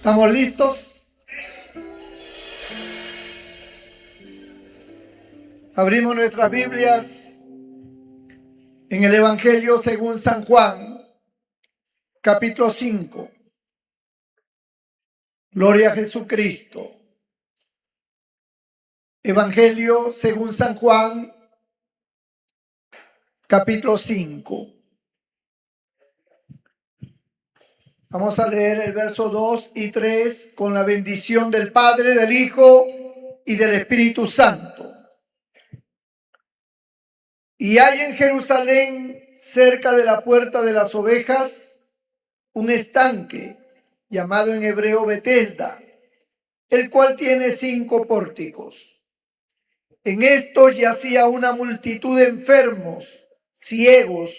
¿Estamos listos? Abrimos nuestras Biblias en el Evangelio según San Juan, capítulo 5. Gloria a Jesucristo. Evangelio según San Juan, capítulo 5. Vamos a leer el verso 2 y 3 con la bendición del Padre, del Hijo y del Espíritu Santo. Y hay en Jerusalén, cerca de la puerta de las ovejas, un estanque llamado en hebreo Betesda, el cual tiene 5 pórticos. En estos yacía una multitud de enfermos, ciegos,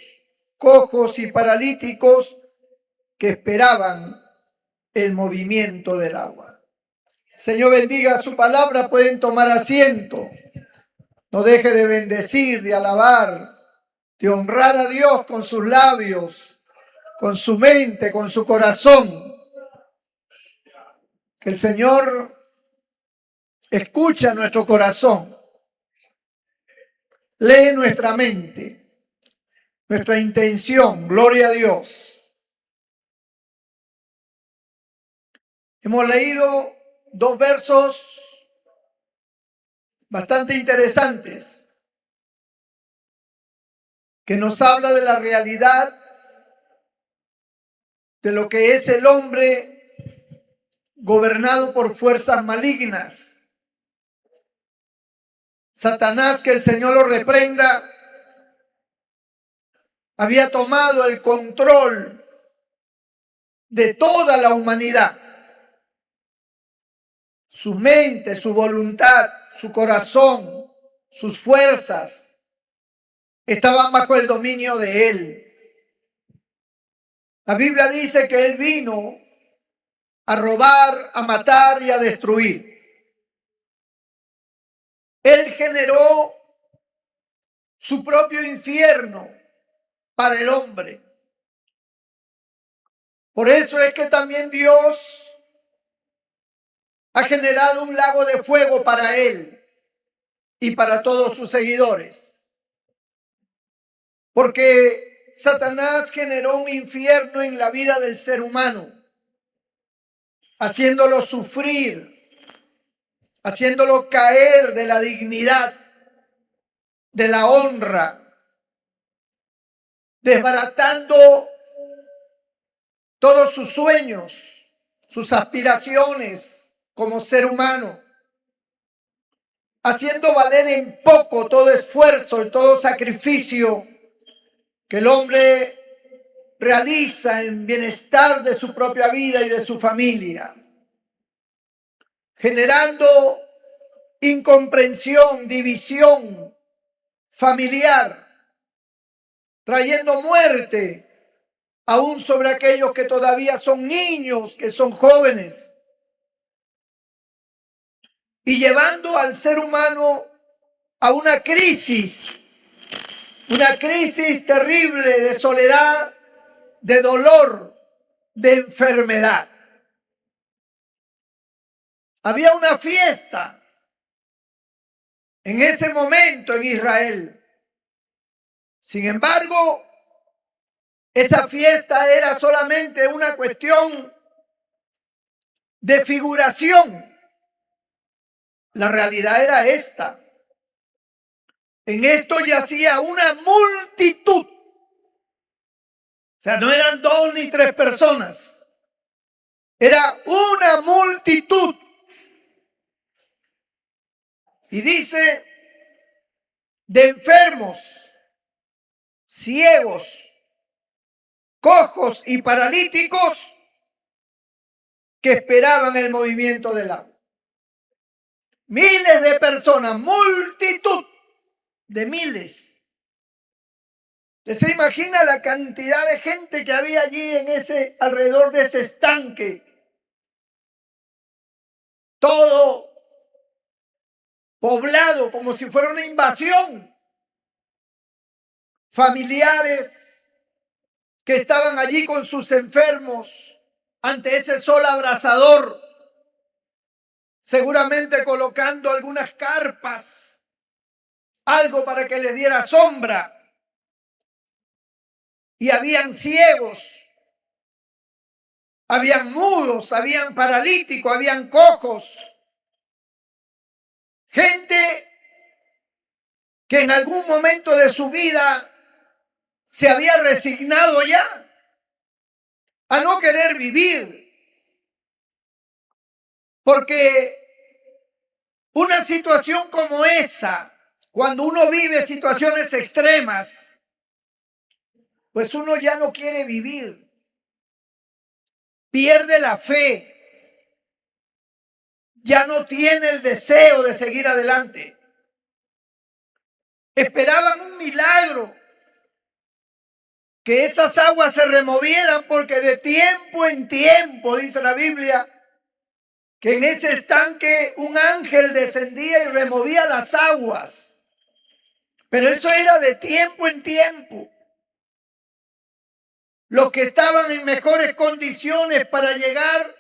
cojos y paralíticos que esperaban el movimiento del agua. Señor, bendiga su palabra. Pueden tomar asiento. No deje de bendecir, de alabar, de honrar a Dios con sus labios, con su mente, con su corazón. Que el Señor escucha nuestro corazón, lee nuestra mente, nuestra intención. Gloria a Dios. Hemos leído 2 versos bastante interesantes que nos habla de la realidad de lo que es el hombre gobernado por fuerzas malignas. Satanás, que el Señor lo reprenda, había tomado el control de toda la humanidad. Su mente, su voluntad, su corazón, sus fuerzas estaban bajo el dominio de él. La Biblia dice que él vino a robar, a matar y a destruir. Él generó su propio infierno para el hombre. Por eso es que también Dios ha generado un lago de fuego para él y para todos sus seguidores. Porque Satanás generó un infierno en la vida del ser humano, haciéndolo sufrir, haciéndolo caer de la dignidad, de la honra, desbaratando todos sus sueños, sus aspiraciones como ser humano, haciendo valer en poco todo esfuerzo y todo sacrificio que el hombre realiza en bienestar de su propia vida y de su familia, generando incomprensión, división familiar, trayendo muerte aún sobre aquellos que todavía son niños, que son jóvenes, y llevando al ser humano a una crisis terrible de soledad, de dolor, de enfermedad. Había una fiesta en ese momento en Israel. Sin embargo, esa fiesta era solamente una cuestión de figuración. La realidad era esta. En esto yacía una multitud. O sea, no eran 2 ni 3 personas. Era una multitud. Y dice, de enfermos, ciegos, cojos y paralíticos que esperaban el movimiento del agua. Miles de personas, multitud de miles. ¿Se imagina la cantidad de gente que había allí alrededor de ese estanque? Todo poblado como si fuera una invasión. Familiares que estaban allí con sus enfermos, ante ese sol abrasador, seguramente colocando algunas carpas, algo para que les diera sombra. Y habían ciegos, habían mudos, habían paralíticos, habían cojos. Gente que en algún momento de su vida se había resignado ya a no querer vivir. Porque una situación como esa, cuando uno vive situaciones extremas, pues uno ya no quiere vivir. Pierde la fe. Ya no tiene el deseo de seguir adelante. Esperaban un milagro, que esas aguas se removieran, porque de tiempo en tiempo, dice la Biblia, que en ese estanque un ángel descendía y removía las aguas. Pero eso era de tiempo en tiempo. Los que estaban en mejores condiciones para llegar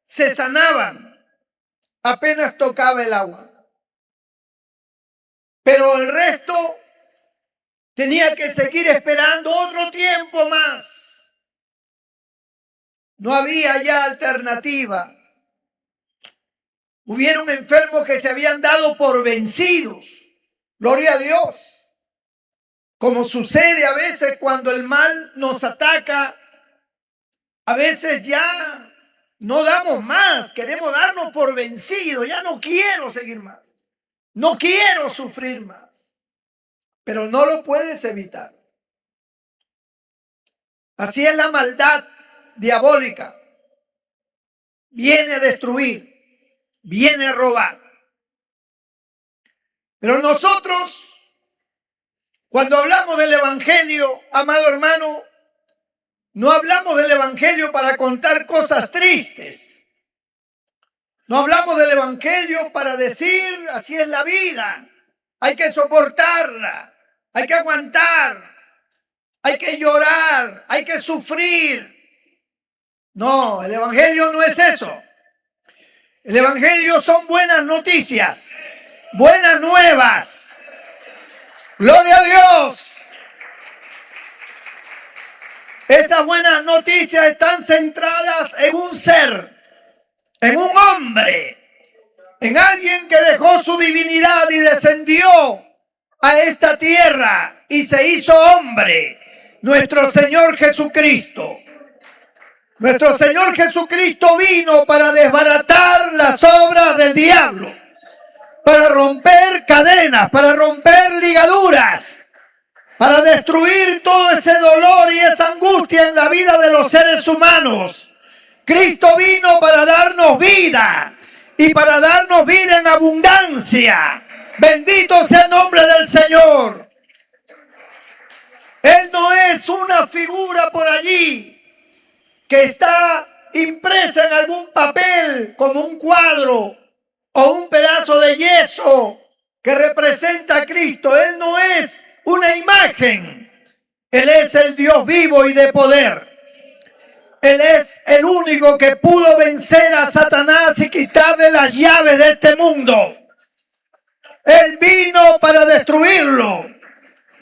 se sanaban apenas tocaba el agua. Pero el resto tenía que seguir esperando otro tiempo más. No había ya alternativa. Hubieron enfermos que se habían dado por vencidos. Gloria a Dios. Como sucede a veces cuando el mal nos ataca, a veces ya no damos más, queremos darnos por vencidos, ya no quiero seguir más, no quiero sufrir más, pero no lo puedes evitar. Así es la maldad diabólica. Viene a destruir, viene a robar. Pero nosotros, cuando hablamos del Evangelio, amado hermano, no hablamos del Evangelio para contar cosas tristes. No hablamos del Evangelio para decir, así es la vida. Hay que soportarla, hay que aguantar, hay que llorar, hay que sufrir. No, el Evangelio no es eso. El Evangelio son buenas noticias, buenas nuevas. Gloria a Dios. Esas buenas noticias están centradas en un ser, en un hombre, en alguien que dejó su divinidad y descendió a esta tierra y se hizo hombre, nuestro Señor Jesucristo. Nuestro Señor Jesucristo vino para desbaratar las obras del diablo, para romper cadenas, para romper ligaduras, para destruir todo ese dolor y esa angustia en la vida de los seres humanos. Cristo vino para darnos vida y para darnos vida en abundancia. Bendito sea el nombre del Señor. Él no es una figura por allí que está impresa en algún papel como un cuadro o un pedazo de yeso que representa a Cristo. Él no es una imagen. Él es el Dios vivo y de poder. Él es el único que pudo vencer a Satanás y quitarle las llaves de este mundo. Él vino para destruirlo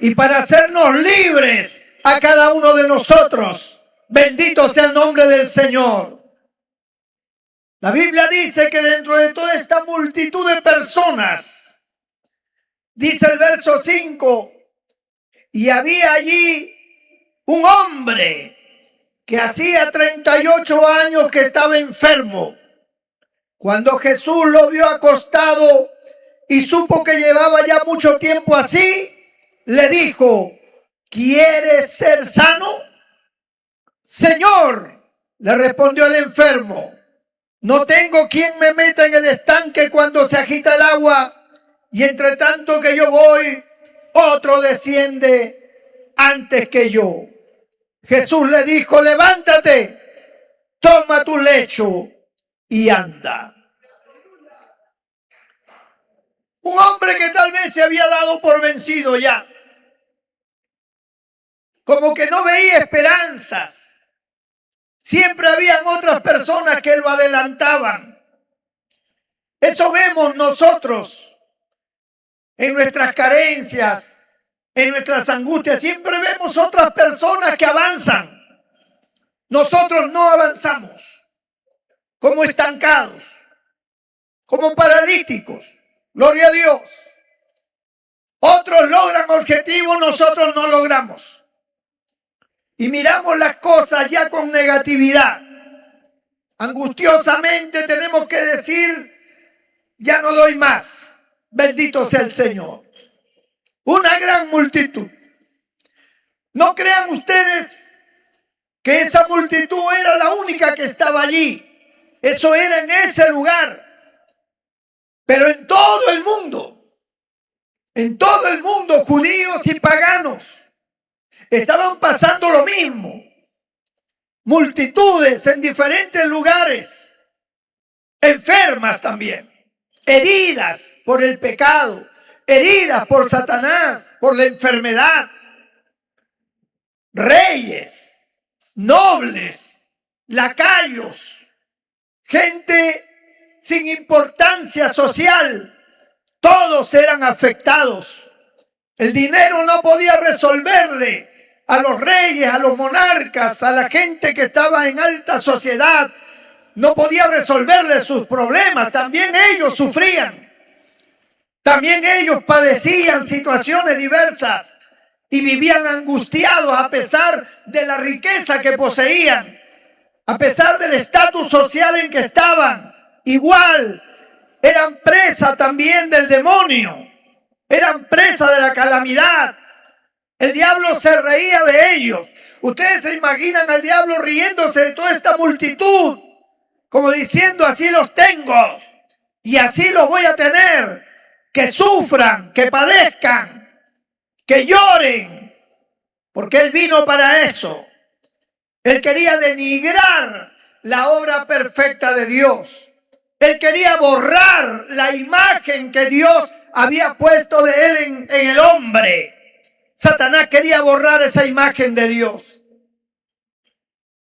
y para hacernos libres a cada uno de nosotros. Bendito sea el nombre del Señor. La Biblia dice que dentro de toda esta multitud de personas, dice el verso 5, y había allí un hombre que hacía 38 años que estaba enfermo. Cuando Jesús lo vio acostado y supo que llevaba ya mucho tiempo así, le dijo: ¿quieres ser sano? Señor, le respondió el enfermo, no tengo quien me meta en el estanque cuando se agita el agua, y entre tanto que yo voy, otro desciende antes que yo. Jesús le dijo: levántate, toma tu lecho y anda. Un hombre que tal vez se había dado por vencido ya, como que no veía esperanzas, Siempre habían otras personas que lo adelantaban. Eso vemos nosotros en nuestras carencias, en nuestras angustias. Siempre vemos otras personas que avanzan. Nosotros no avanzamos, como estancados, como paralíticos. Gloria a Dios. Otros logran objetivos, nosotros no logramos. Y miramos las cosas ya con negatividad. Angustiosamente tenemos que decir, ya no doy más. Bendito sea el Señor. Una gran multitud. No crean ustedes que esa multitud era la única que estaba allí. Eso era en ese lugar. Pero en todo el mundo, judíos y paganos estaban pasando lo mismo. Multitudes en diferentes lugares, enfermas también, heridas por el pecado, heridas por Satanás, por la enfermedad. Reyes, nobles, lacayos, gente sin importancia social, todos eran afectados. El dinero no podía resolverle a los reyes, a los monarcas, a la gente que estaba en alta sociedad. No podía resolverle sus problemas. También ellos sufrían. También ellos padecían situaciones diversas y vivían angustiados a pesar de la riqueza que poseían, a pesar del estatus social en que estaban. Igual eran presa también del demonio, eran presa de la calamidad. El diablo se reía de ellos. Ustedes se imaginan al diablo riéndose de toda esta multitud, como diciendo, así los tengo y así los voy a tener, que sufran, que padezcan, que lloren, porque él vino para eso. Él quería denigrar la obra perfecta de Dios. Él quería borrar la imagen que Dios había puesto de él en el hombre. Satanás quería borrar esa imagen de Dios.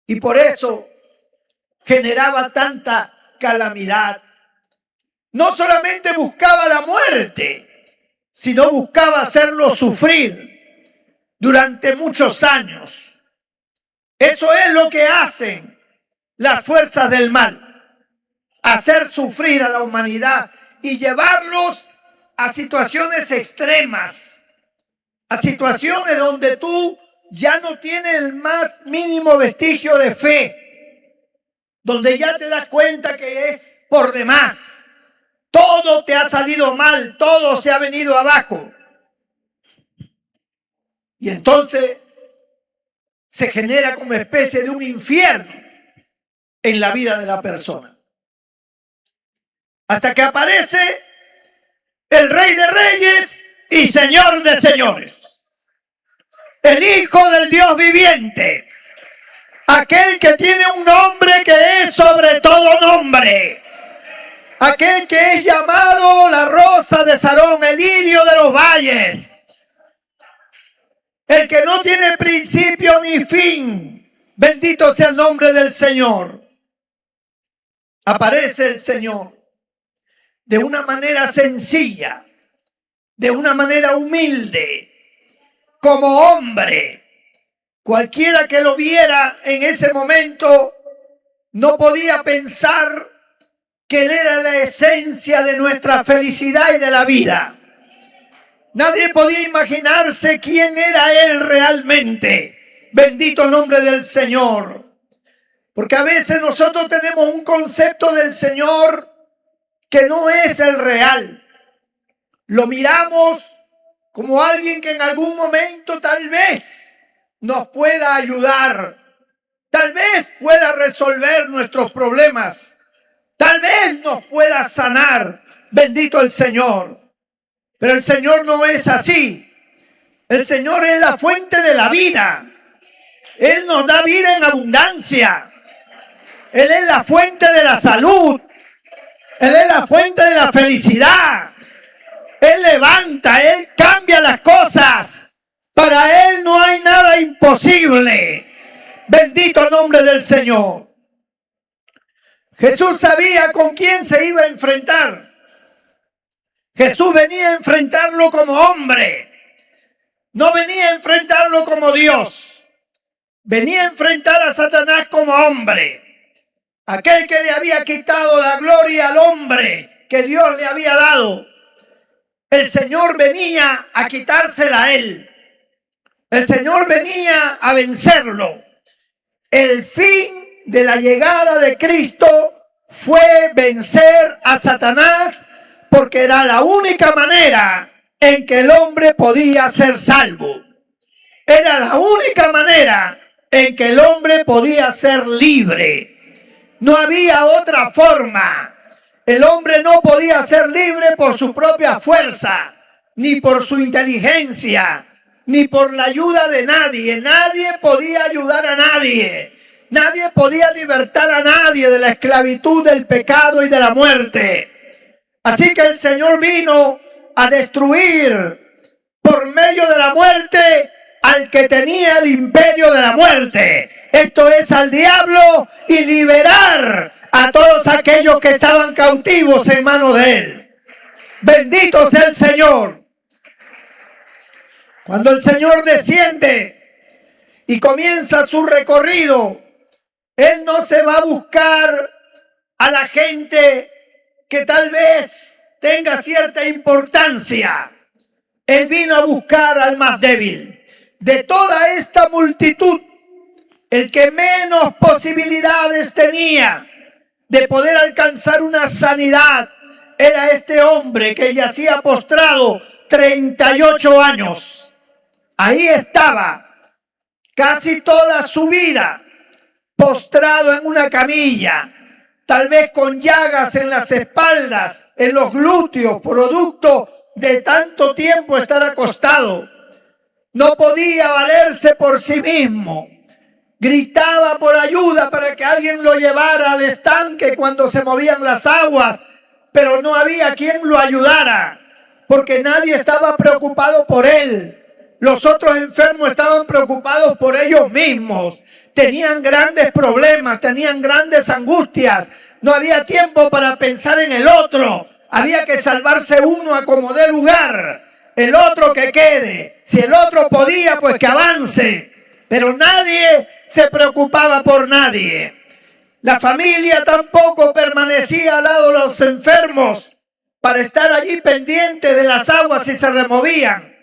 Y por eso generaba tanta calamidad. No solamente buscaba la muerte, sino buscaba hacerlo sufrir durante muchos años. Eso es lo que hacen las fuerzas del mal. Hacer sufrir a la humanidad y llevarlos a situaciones extremas, a situaciones donde tú ya no tienes el más mínimo vestigio de fe, donde ya te das cuenta que es por demás. Todo te ha salido mal, todo se ha venido abajo. Y entonces se genera como especie de un infierno en la vida de la persona. Hasta que aparece el Rey de Reyes y Señor de Señores. El Hijo del Dios viviente. Aquel que tiene un nombre que es sobre todo nombre. Aquel que es llamado la rosa de Sarón, el lirio de los valles. El que no tiene principio ni fin. Bendito sea el nombre del Señor. Aparece el Señor de una manera sencilla, de una manera humilde, como hombre. Cualquiera que lo viera en ese momento no podía pensar que Él era la esencia de nuestra felicidad y de la vida. Nadie podía imaginarse quién era Él realmente. Bendito el nombre del Señor. Porque a veces nosotros tenemos un concepto del Señor que no es el real. Lo miramos como alguien que en algún momento tal vez nos pueda ayudar, tal vez pueda resolver nuestros problemas, tal vez nos pueda sanar. Bendito el Señor. Pero el Señor no es así. El Señor es la fuente de la vida. Él nos da vida en abundancia. Él es la fuente de la salud. Él es la fuente de la felicidad. Él levanta, Él cambia las cosas. Para Él no hay nada imposible. Bendito el nombre del Señor. Jesús sabía con quién se iba a enfrentar. Jesús venía a enfrentarlo como hombre. No venía a enfrentarlo como Dios. Venía a enfrentar a Satanás como hombre. Aquel que le había quitado la gloria al hombre que Dios le había dado. El Señor venía a quitársela a él. El Señor venía a vencerlo. El fin de la llegada de Cristo fue vencer a Satanás, porque era la única manera en que el hombre podía ser salvo. Era la única manera en que el hombre podía ser libre. No había otra forma. El hombre no podía ser libre por su propia fuerza, ni por su inteligencia, ni por la ayuda de nadie. Nadie podía ayudar a nadie. Nadie podía libertar a nadie de la esclavitud, del pecado y de la muerte. Así que el Señor vino a destruir por medio de la muerte al que tenía el imperio de la muerte. Esto es, al diablo, y liberar a todos aquellos que estaban cautivos en manos de él. Bendito sea el Señor. Cuando el Señor desciende y comienza su recorrido, Él no se va a buscar a la gente que tal vez tenga cierta importancia. Él vino a buscar al más débil. De toda esta multitud, el que menos posibilidades tenía de poder alcanzar una sanidad era este hombre que yacía postrado 38 años. Ahí estaba, casi toda su vida, postrado en una camilla, tal vez con llagas en las espaldas, en los glúteos, producto de tanto tiempo estar acostado. No podía valerse por sí mismo. Gritaba por ayuda para que alguien lo llevara al estanque cuando se movían las aguas, pero no había quien lo ayudara, porque nadie estaba preocupado por él. Los otros enfermos estaban preocupados por ellos mismos. Tenían grandes problemas, tenían grandes angustias. No había tiempo para pensar en el otro. Había que salvarse uno a como dé lugar. El otro que quede. Si el otro podía, pues que avance. Pero nadie se preocupaba por nadie. La familia tampoco permanecía al lado de los enfermos para estar allí pendiente de las aguas si se removían.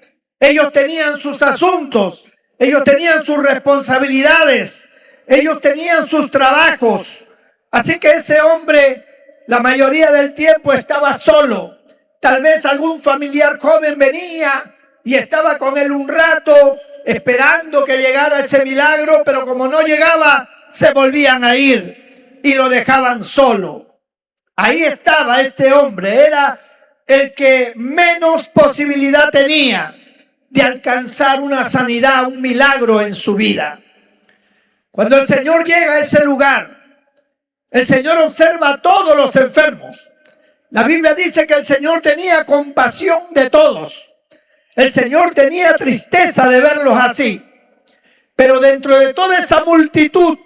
Ellos tenían sus asuntos, ellos tenían sus responsabilidades, ellos tenían sus trabajos. Así que ese hombre, la mayoría del tiempo, estaba solo. Tal vez algún familiar joven venía y estaba con él un rato, esperando que llegara ese milagro, pero como no llegaba, se volvían a ir y lo dejaban solo. Ahí estaba este hombre, era el que menos posibilidad tenía de alcanzar una sanidad, un milagro en su vida. Cuando el Señor llega a ese lugar, el Señor observa a todos los enfermos. La Biblia dice que el Señor tenía compasión de todos. El Señor tenía tristeza de verlos así. Pero dentro de toda esa multitud,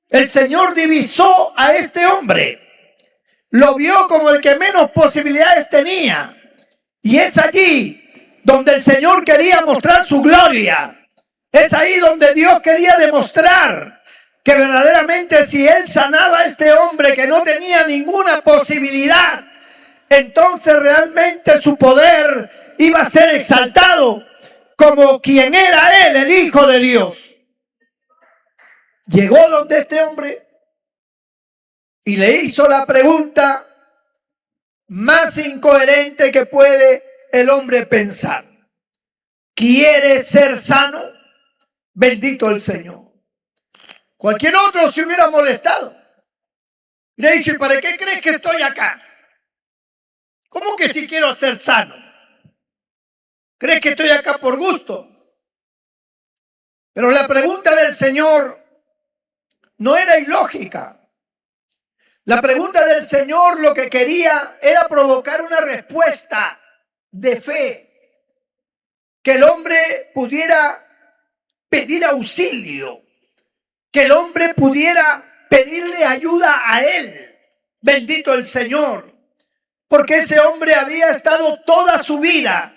el Señor divisó a este hombre. Lo vio como el que menos posibilidades tenía. Y es allí donde el Señor quería mostrar su gloria. Es ahí donde Dios quería demostrar que verdaderamente si Él sanaba a este hombre que no tenía ninguna posibilidad, entonces realmente su poder iba a ser exaltado como quien era Él, el Hijo de Dios. Llegó donde este hombre y le hizo la pregunta más incoherente que puede el hombre pensar. ¿Quieres ser sano? Bendito el Señor. Cualquier otro se hubiera molestado. Le he dicho, ¿y para qué crees que estoy acá? ¿Cómo que si quiero ser sano? ¿Crees que estoy acá por gusto? Pero la pregunta del Señor no era ilógica. La pregunta del Señor lo que quería era provocar una respuesta de fe. Que el hombre pudiera pedir auxilio. que el hombre pudiera pedirle ayuda a él. Bendito el Señor. Porque ese hombre había estado toda su vida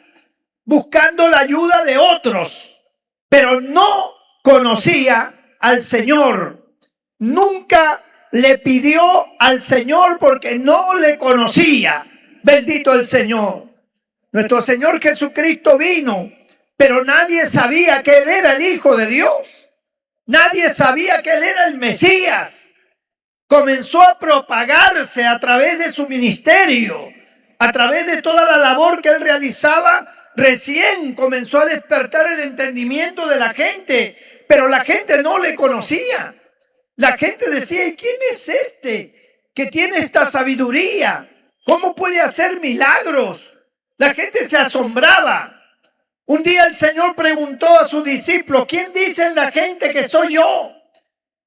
buscando la ayuda de otros, pero no conocía al Señor. Nunca le pidió al Señor porque no le conocía. Bendito el Señor. Nuestro Señor Jesucristo vino, pero nadie sabía que Él era el Hijo de Dios. Nadie sabía que Él era el Mesías. Comenzó a propagarse a través de su ministerio, a través de toda la labor que Él realizaba. Recién comenzó a despertar el entendimiento de la gente, pero la gente no le conocía. La gente decía: ¿y quién es este que tiene esta sabiduría? ¿Cómo puede hacer milagros? La gente se asombraba. Un día el Señor preguntó a sus discípulos: ¿quién dicen la gente que soy yo?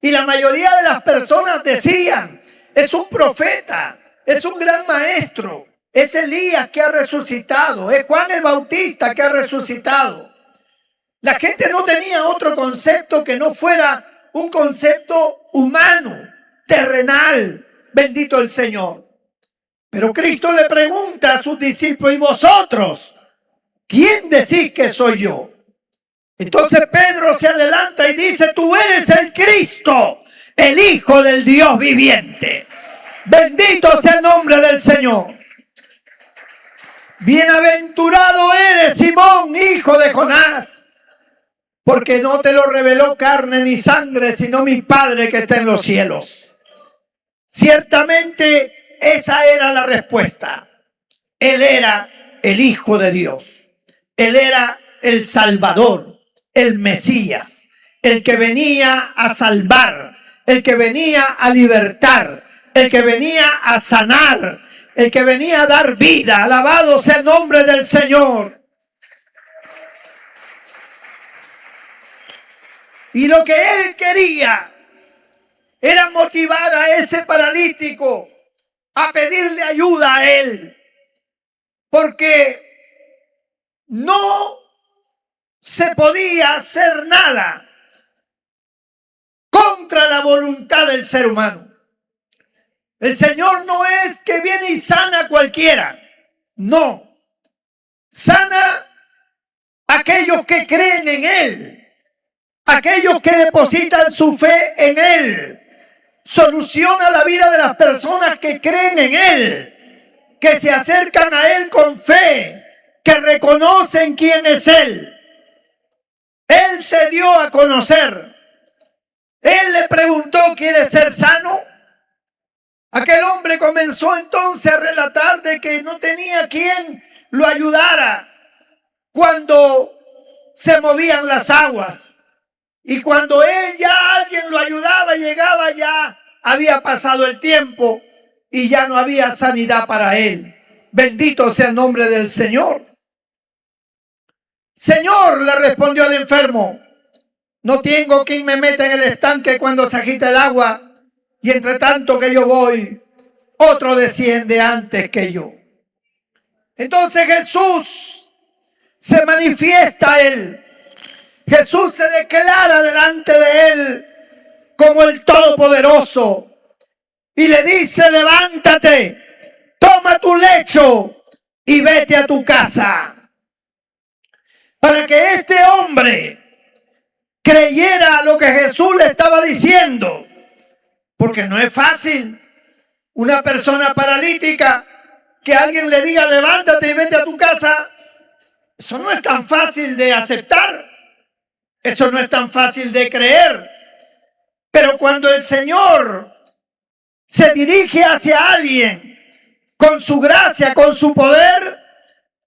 Y la mayoría de las personas decían: es un profeta, es un gran maestro, es Elías que ha resucitado, es Juan el Bautista que ha resucitado. La gente no tenía otro concepto que no fuera un concepto humano, terrenal. Bendito el Señor. Pero Cristo le pregunta a sus discípulos: ¿y vosotros? ¿Quién decís que soy yo? Entonces Pedro se adelanta y dice: tú eres el Cristo, el Hijo del Dios viviente. Bendito sea el nombre del Señor. Bienaventurado eres, Simón, hijo de Jonás, porque no te lo reveló carne ni sangre, sino mi Padre que está en los cielos. Ciertamente esa era la respuesta. Él era el Hijo de Dios. Él era el Salvador, el Mesías, el que venía a salvar, el que venía a libertar, el que venía a sanar, el que venía a dar vida. Alabado sea el nombre del Señor. Y lo que Él quería era motivar a ese paralítico a pedirle ayuda a Él, porque no se podía hacer nada contra la voluntad del ser humano. El Señor no es que viene y sana a cualquiera. No. Sana a aquellos que creen en Él, aquellos que depositan su fe en Él. Soluciona la vida de las personas que creen en Él, que se acercan a Él con fe, que reconocen quién es Él. Él se dio a conocer. Él le preguntó: ¿quieres ser sano? Aquel hombre comenzó entonces a relatar de que no tenía quien lo ayudara cuando se movían las aguas. Y cuando alguien lo ayudaba, llegaba, ya había pasado el tiempo y ya no había sanidad para él. Bendito sea el nombre del Señor. Señor, le respondió el enfermo, no tengo quien me meta en el estanque cuando se agita el agua, y entre tanto que yo voy, otro desciende antes que yo. Entonces Jesús se manifiesta a él. Jesús se declara delante de él como el Todopoderoso y le dice: levántate, toma tu lecho y vete a tu casa. Para que este hombre creyera lo que Jesús le estaba diciendo, porque no es fácil una persona paralítica que alguien le diga: levántate y vete a tu casa. Eso no es tan fácil de aceptar. Eso no es tan fácil de creer. Pero cuando el Señor se dirige hacia alguien con su gracia, con su poder,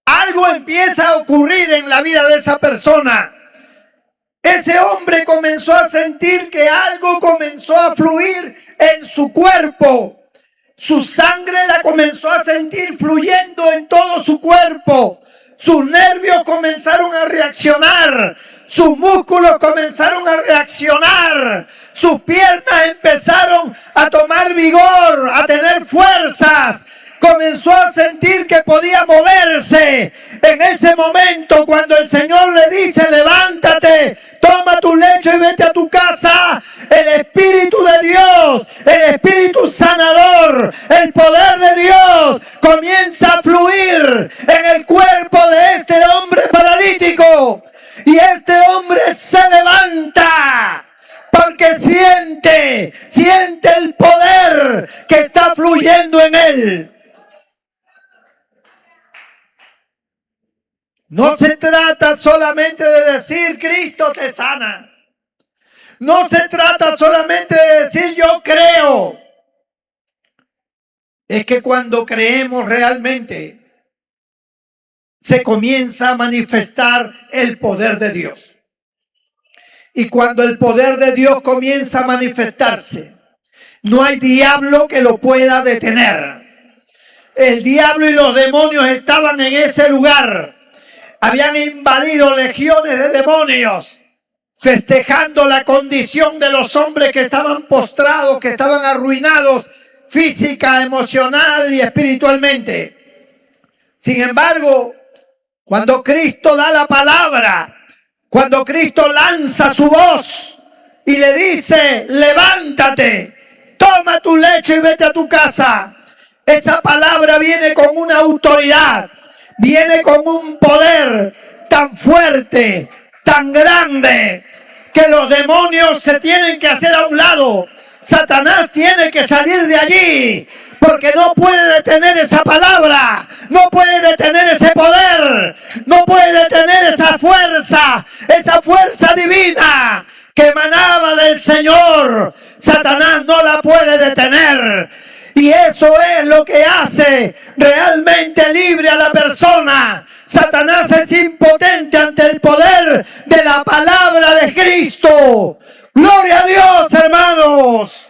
algo empieza a ocurrir en la vida de esa persona. Ese hombre comenzó a sentir que algo comenzó a fluir en su cuerpo. Su sangre la comenzó a sentir fluyendo en todo su cuerpo. Sus nervios comenzaron a reaccionar. Sus músculos comenzaron a reaccionar. Sus piernas empezaron a tomar vigor, a tener fuerzas. Comenzó a sentir que podía moverse. En ese momento, cuando el Señor le dice: levántate, toma tu lecho y vete a tu casa, el Espíritu de Dios, el Espíritu sanador, el poder de Dios comienza a fluir en el cuerpo de este hombre paralítico. Y este hombre se levanta porque siente el poder que está fluyendo en él. No se trata solamente de decir Cristo te sana. No se trata solamente de decir yo creo. Es que cuando creemos realmente se comienza a manifestar el poder de Dios. Y cuando el poder de Dios comienza a manifestarse, no hay diablo que lo pueda detener. El diablo y los demonios estaban en ese lugar. Habían invadido legiones de demonios, festejando la condición de los hombres que estaban postrados, que estaban arruinados física, emocional y espiritualmente. Sin embargo, cuando Cristo da la palabra, cuando Cristo lanza su voz y le dice, levántate, toma tu lecho y vete a tu casa, esa palabra viene con una autoridad, viene con un poder tan fuerte, tan grande, que los demonios se tienen que hacer a un lado. Satanás tiene que salir de allí, porque no puede detener esa palabra, no puede detener ese poder, no puede detener esa fuerza divina que emanaba del Señor. Satanás no la puede detener. Y eso es lo que hace realmente libre a la persona. Satanás es impotente ante el poder de la palabra de Cristo. ¡Gloria a Dios, hermanos!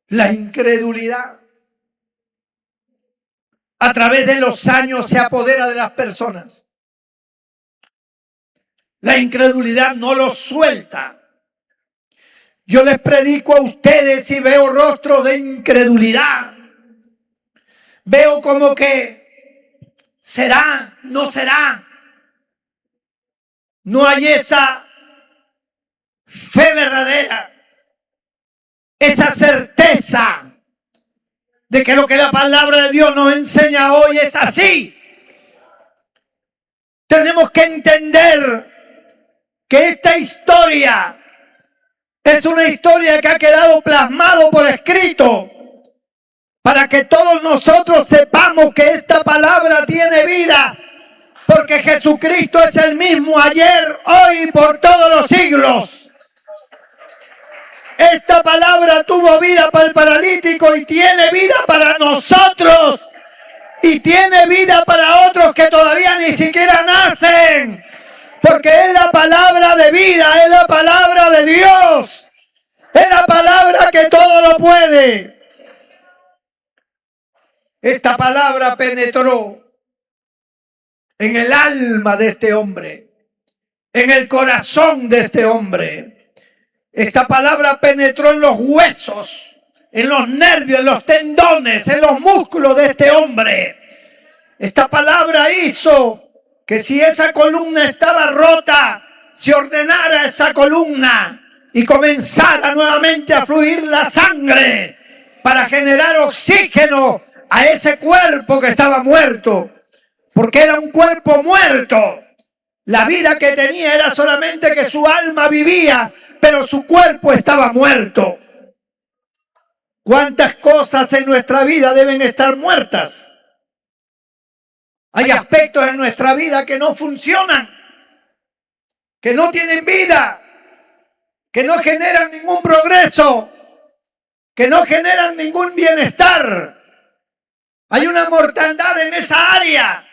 La incredulidad a través de los años se apodera de las personas. La incredulidad no los suelta. Yo les predico a ustedes y veo rostros de incredulidad. Veo como que será, no será. No hay esa fe verdadera, esa certeza de que lo que la palabra de Dios nos enseña hoy es así. Tenemos que entender que esta historia es una historia que ha quedado plasmado por escrito para que todos nosotros sepamos que esta palabra tiene vida, porque Jesucristo es el mismo ayer, hoy y por todos los siglos. Esta palabra tuvo vida para el paralítico y tiene vida para nosotros y tiene vida para otros que todavía ni siquiera nacen. Porque es la palabra de vida, es la palabra de Dios, es la palabra que todo lo puede. Esta palabra penetró en el alma de este hombre, en el corazón de este hombre. Esta palabra penetró en los huesos, en los nervios, en los tendones, en los músculos de este hombre. Esta palabra hizo que si esa columna estaba rota, se ordenara esa columna y comenzara nuevamente a fluir la sangre para generar oxígeno a ese cuerpo que estaba muerto, porque era un cuerpo muerto. La vida que tenía era solamente que su alma vivía, pero su cuerpo estaba muerto. ¿Cuántas cosas en nuestra vida deben estar muertas? Hay aspectos en nuestra vida que no funcionan, que no tienen vida, que no generan ningún progreso, que no generan ningún bienestar. Hay una mortandad en esa área.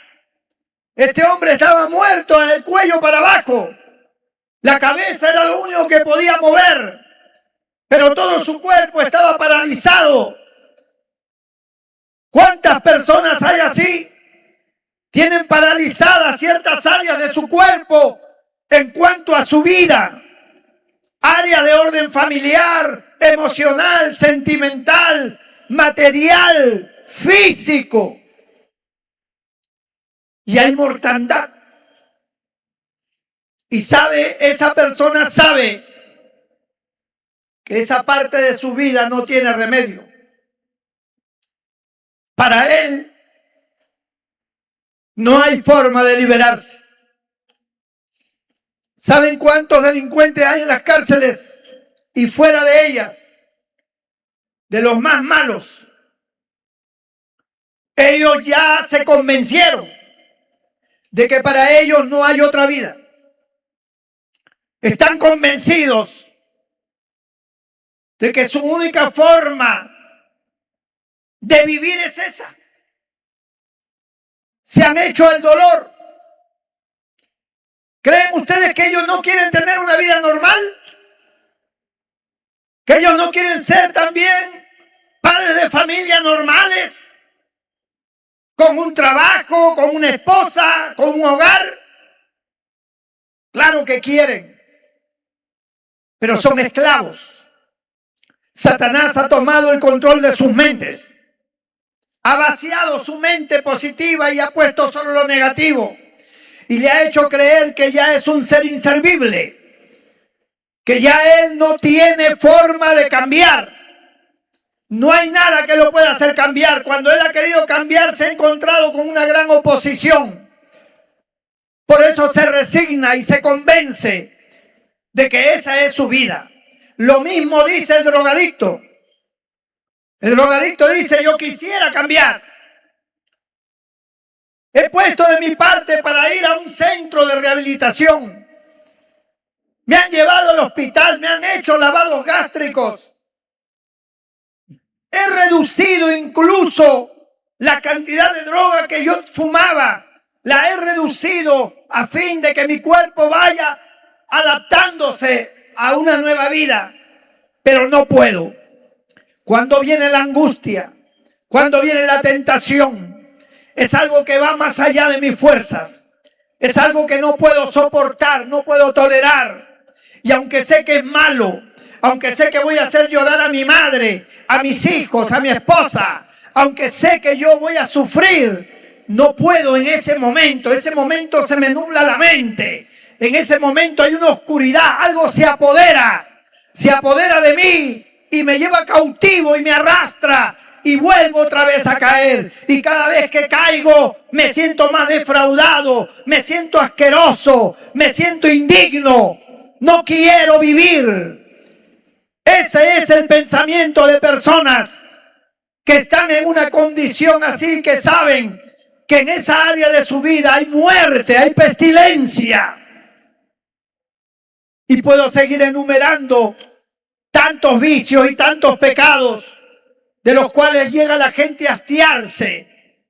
Este hombre estaba muerto en el cuello para abajo. La cabeza era lo único que podía mover, pero todo su cuerpo estaba paralizado. ¿Cuántas personas hay así? Tienen paralizadas ciertas áreas de su cuerpo en cuanto a su vida. Área de orden familiar, emocional, sentimental, material, físico. Y hay mortandad. Y esa persona sabe que esa parte de su vida no tiene remedio. Para él no hay forma de liberarse. ¿Saben cuántos delincuentes hay en las cárceles y fuera de ellas? De los más malos. Ellos ya se convencieron de que para ellos no hay otra vida. Están convencidos de que su única forma de vivir es esa. Se han hecho el dolor. ¿Creen ustedes que ellos no quieren tener una vida normal? ¿Que ellos no quieren ser también padres de familia normales? ¿Con un trabajo, con una esposa, con un hogar? Claro que quieren, pero son esclavos. Satanás ha tomado el control de sus mentes. Ha vaciado su mente positiva y ha puesto solo lo negativo. Y le ha hecho creer que ya es un ser inservible, que ya él no tiene forma de cambiar. No hay nada que lo pueda hacer cambiar. Cuando él ha querido cambiar, se ha encontrado con una gran oposición. Por eso se resigna y se convence de que esa es su vida. Lo mismo dice el drogadicto. El drogadicto dice: yo quisiera cambiar. He puesto de mi parte para ir a un centro de rehabilitación. Me han llevado al hospital, me han hecho lavados gástricos. He reducido incluso la cantidad de droga que yo fumaba. La he reducido a fin de que mi cuerpo vaya adaptándose a una nueva vida. Pero no puedo. Cuando viene la angustia, cuando viene la tentación, es algo que va más allá de mis fuerzas. Es algo que no puedo soportar, no puedo tolerar. Y aunque sé que es malo, aunque sé que voy a hacer llorar a mi madre, a mis hijos, a mi esposa, aunque sé que yo voy a sufrir, no puedo en ese momento. Ese momento se me nubla la mente. En ese momento hay una oscuridad, algo se apodera de mí y me lleva cautivo y me arrastra. Y vuelvo otra vez a caer. Y cada vez que caigo me siento más defraudado, me siento asqueroso, me siento indigno. No quiero vivir. Ese es el pensamiento de personas que están en una condición así, que saben que en esa área de su vida hay muerte, hay pestilencia. Y puedo seguir enumerando tantos vicios y tantos pecados de los cuales llega la gente a hastiarse,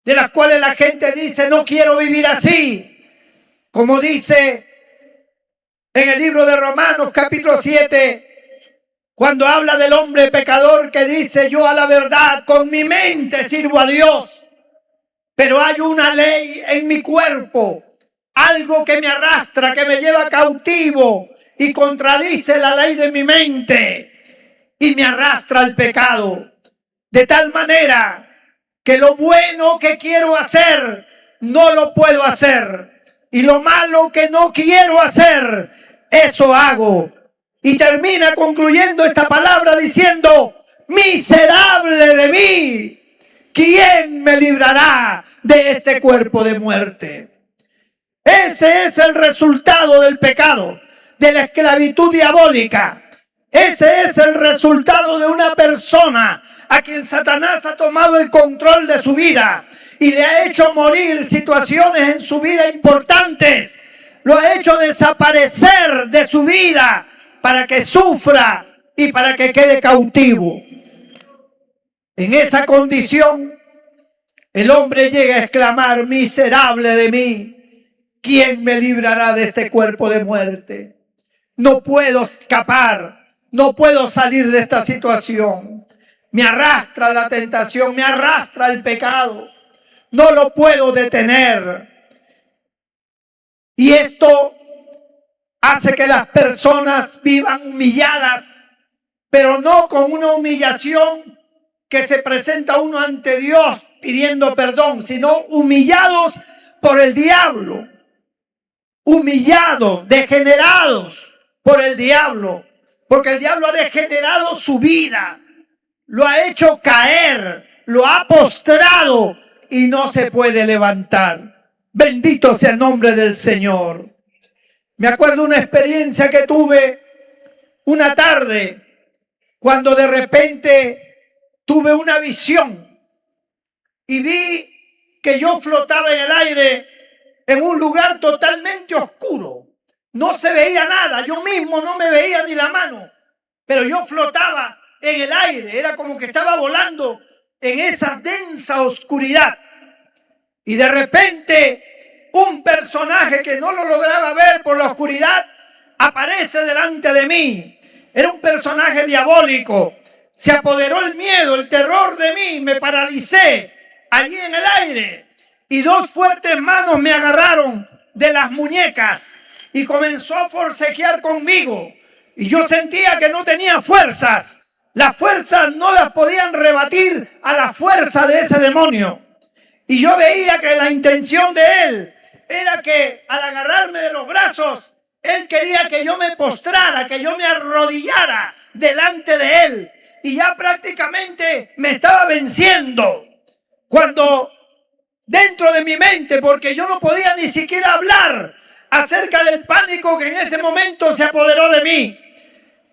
de las cuales la gente dice: no quiero vivir así. Como dice en el libro de Romanos capítulo 7, cuando habla del hombre pecador, que dice: yo a la verdad con mi mente sirvo a Dios, pero hay una ley en mi cuerpo, algo que me arrastra, que me lleva cautivo y contradice la ley de mi mente y me arrastra al pecado. De tal manera que lo bueno que quiero hacer no lo puedo hacer, y lo malo que no quiero hacer, eso hago. Y termina concluyendo esta palabra diciendo: miserable de mí, ¿quién me librará de este cuerpo de muerte? Ese es el resultado del pecado, de la esclavitud diabólica. Ese es el resultado de una persona a quien Satanás ha tomado el control de su vida y le ha hecho morir situaciones en su vida importantes. Lo ha hecho desaparecer de su vida para que sufra y para que quede cautivo. En esa condición, el hombre llega a exclamar: miserable de mí, ¿quién me librará de este cuerpo de muerte? No puedo escapar, no puedo salir de esta situación. Me arrastra la tentación, me arrastra el pecado. No lo puedo detener. Y esto hace que las personas vivan humilladas, pero no con una humillación que se presenta uno ante Dios pidiendo perdón, sino humillados por el diablo. humillados, degenerados por el diablo, porque el diablo ha degenerado su vida, lo ha hecho caer, lo ha postrado y no se puede levantar. Bendito sea el nombre del Señor. Me acuerdo una experiencia que tuve una tarde cuando de repente tuve una visión y vi que yo flotaba en el aire en un lugar totalmente oscuro. No se veía nada, yo mismo no me veía ni la mano, pero yo flotaba en el aire, era como que estaba volando en esa densa oscuridad. Y de repente un personaje que no lo lograba ver por la oscuridad aparece delante de mí. Era un personaje diabólico. Se apoderó el miedo, el terror de mí, me paralicé allí en el aire. Y dos fuertes manos me agarraron de las muñecas y comenzó a forcejear conmigo. Y yo sentía que no tenía fuerzas. Las fuerzas no las podían rebatir a la fuerza de ese demonio. Y yo veía que la intención de él era que al agarrarme de los brazos, él quería que yo me postrara, que yo me arrodillara delante de él. Y ya prácticamente me estaba venciendo. Cuando dentro de mi mente, porque yo no podía ni siquiera hablar acerca del pánico que en ese momento se apoderó de mí.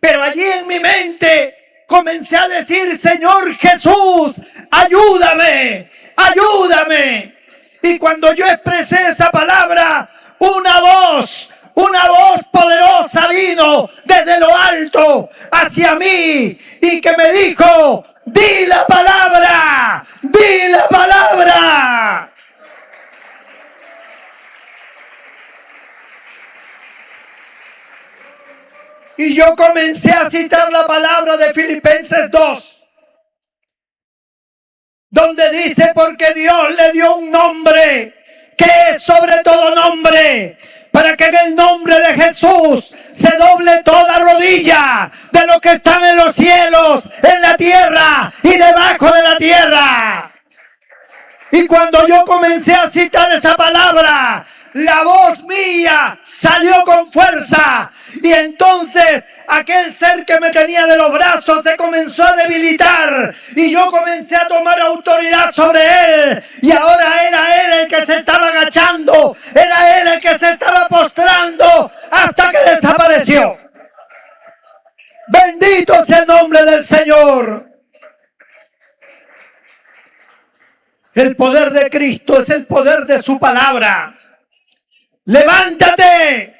Pero allí en mi mente comencé a decir: Señor Jesús, ayúdame, ayúdame. Y cuando yo expresé esa palabra, una voz poderosa vino desde lo alto hacia mí y que me dijo: di la palabra, di la palabra. Y yo comencé a citar la palabra de Filipenses 2, donde dice: porque Dios le dio un nombre que es sobre todo nombre, para que en el nombre de Jesús se doble toda rodilla de los que están en los cielos, en la tierra y debajo de la tierra. Y cuando yo comencé a citar esa palabra, la voz mía salió con fuerza. Y entonces aquel ser que me tenía de los brazos se comenzó a debilitar. Y yo comencé a tomar autoridad sobre él. Y ahora era él el que se estaba agachando. Era él el que se estaba postrando hasta que desapareció. Bendito sea el nombre del Señor. El poder de Cristo es el poder de su palabra. Levántate,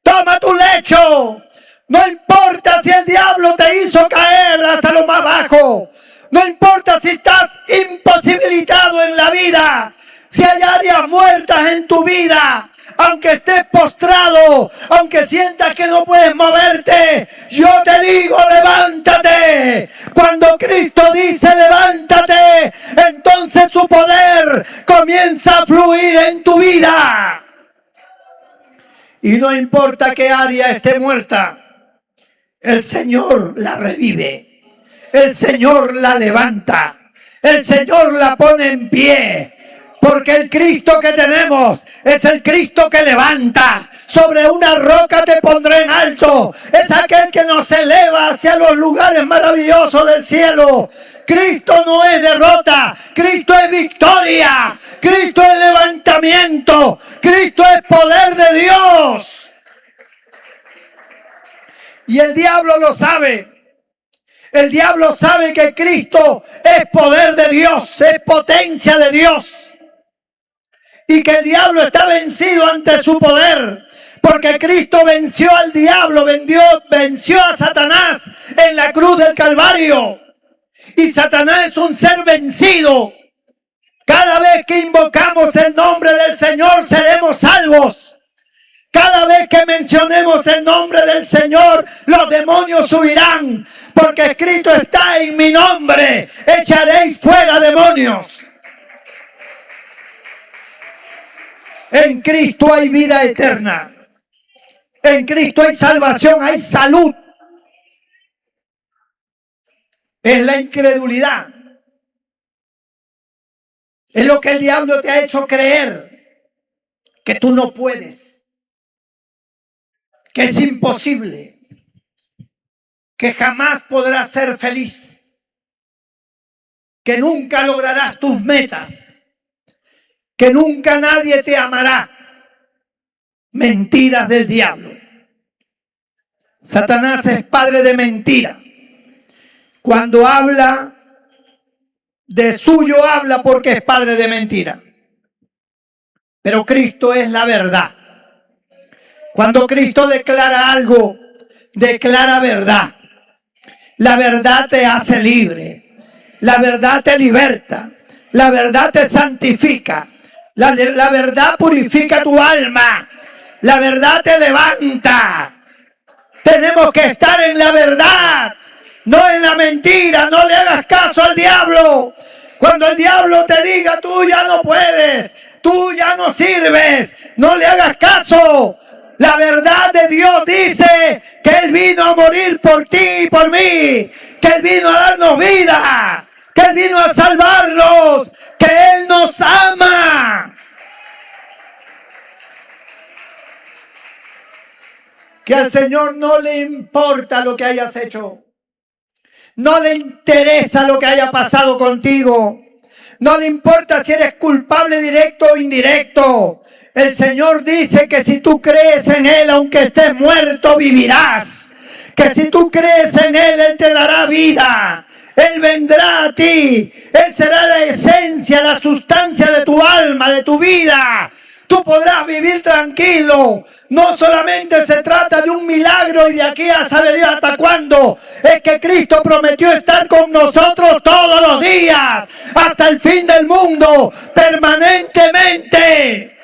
toma tu lecho. No importa si el diablo te hizo caer hasta lo más bajo. No importa si estás imposibilitado en la vida. Si hay áreas muertas en tu vida. Aunque estés postrado, aunque sientas que no puedes moverte, yo te digo: levántate. Cuando Cristo dice levántate, entonces su poder comienza a fluir en tu vida. Y no importa qué área esté muerta, el Señor la revive. El Señor la levanta. El Señor la pone en pie. Porque el Cristo que tenemos es el Cristo que levanta. Sobre una roca te pondré en alto. Es aquel que nos eleva hacia los lugares maravillosos del cielo. Cristo no es derrota. Cristo es victoria. Cristo es levantamiento. Cristo es poder de Dios. Y el diablo lo sabe. El diablo sabe que Cristo es poder de Dios. Es potencia de Dios. Y que el diablo está vencido ante su poder. Porque Cristo venció al diablo, venció a Satanás en la cruz del Calvario. Y Satanás es un ser vencido. Cada vez que invocamos el nombre del Señor seremos salvos. Cada vez que mencionemos el nombre del Señor, los demonios huirán. Porque escrito está: en mi nombre echaréis fuera demonios. En Cristo hay vida eterna. En Cristo hay salvación, hay salud. Es la incredulidad. Es lo que el diablo te ha hecho creer, que tú no puedes, que es imposible, que jamás podrás ser feliz, que nunca lograrás tus metas, que nunca nadie te amará. Mentiras del diablo. Satanás es padre de mentira. Cuando habla, de suyo habla porque es padre de mentira. Pero Cristo es la verdad. Cuando Cristo declara algo, declara verdad. La verdad te hace libre. La verdad te liberta. La verdad te santifica. La verdad purifica tu alma. La verdad te levanta. Tenemos que estar en la verdad, no en la mentira. No le hagas caso al diablo. Cuando el diablo te diga, tú ya no puedes, tú ya no sirves, no le hagas caso. La verdad de Dios dice que Él vino a morir por ti y por mí, que Él vino a darnos vida, que Él vino a salvarnos, que Él nos ama. Que al Señor no le importa lo que hayas hecho. No le interesa lo que haya pasado contigo. No le importa si eres culpable directo o indirecto. El Señor dice que si tú crees en Él, aunque estés muerto, vivirás. Que si tú crees en Él, Él te dará vida. Él vendrá a ti. Él será la esencia, la sustancia de tu alma, de tu vida. Tú podrás vivir tranquilo. No solamente se trata de un milagro y de aquí a saber Dios hasta cuándo. Es que Cristo prometió estar con nosotros todos los días, hasta el fin del mundo, permanentemente.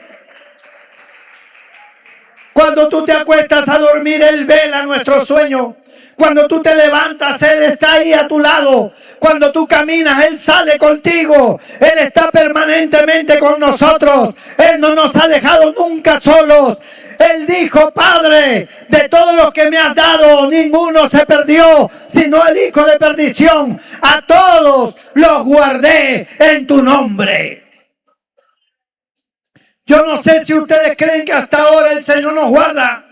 Cuando tú te acuestas a dormir, Él vela nuestro sueño. Cuando tú te levantas, Él está ahí a tu lado. Cuando tú caminas, Él sale contigo. Él está permanentemente con nosotros. Él no nos ha dejado nunca solos. Él dijo, Padre, de todos los que me has dado, ninguno se perdió, sino el hijo de perdición. A todos los guardé en tu nombre. Yo no sé si ustedes creen que hasta ahora el Señor nos guarda.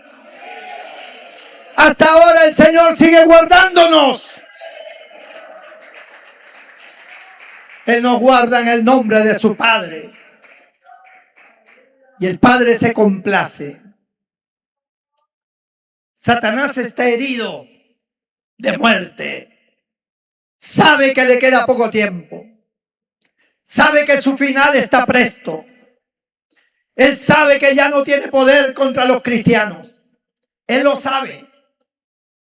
Hasta ahora el Señor sigue guardándonos. Él nos guarda en el nombre de su Padre. Y el Padre se complace. Satanás está herido de muerte. Sabe que le queda poco tiempo. Sabe que su final está presto. Él sabe que ya no tiene poder contra los cristianos. Él lo sabe.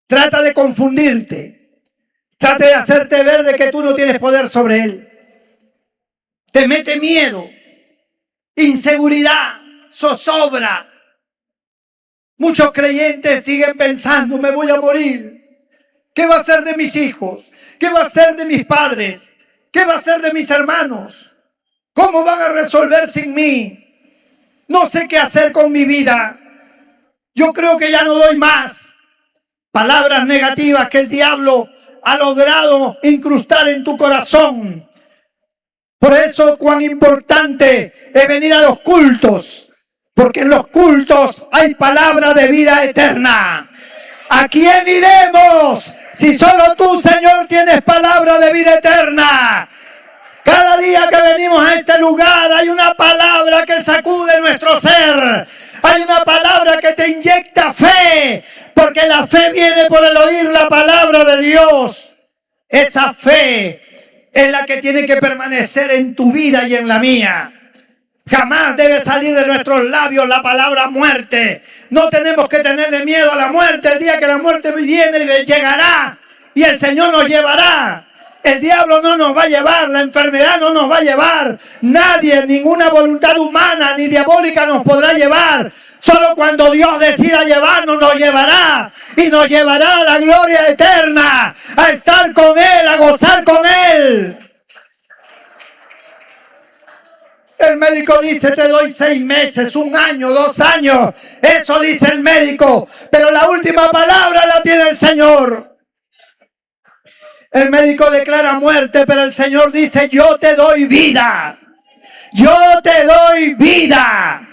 Trata de confundirte. Trata de hacerte ver de que tú no tienes poder sobre él. Te mete miedo, inseguridad, zozobra. Muchos creyentes siguen pensando, me voy a morir. ¿Qué va a ser de mis hijos? ¿Qué va a ser de mis padres? ¿Qué va a ser de mis hermanos? ¿Cómo van a resolver sin mí? No sé qué hacer con mi vida. Yo creo que ya no doy más. Palabras negativas que el diablo ha logrado incrustar en tu corazón. Por eso cuán importante es venir a los cultos. Porque en los cultos hay palabra de vida eterna. ¿A quién iremos si solo tú, Señor, tienes palabra de vida eterna? Cada día que venimos a este lugar hay una palabra que sacude nuestro ser. Hay una palabra que te inyecta fe. Porque la fe viene por el oír la palabra de Dios. Esa fe es la que tiene que permanecer en tu vida y en la mía. Jamás debe salir de nuestros labios la palabra muerte. No tenemos que tenerle miedo a la muerte. El día que la muerte viene, llegará y el Señor nos llevará. El diablo no nos va a llevar, la enfermedad no nos va a llevar. Nadie, ninguna voluntad humana ni diabólica nos podrá llevar. Solo cuando Dios decida llevarnos, nos llevará. Y nos llevará a la gloria eterna, a estar con Él, a gozar con Él. El médico dice, te doy 6 meses, 1 año, 2 años. Eso dice el médico. Pero la última palabra la tiene el Señor. El médico declara muerte, pero el Señor dice, yo te doy vida. Yo te doy vida.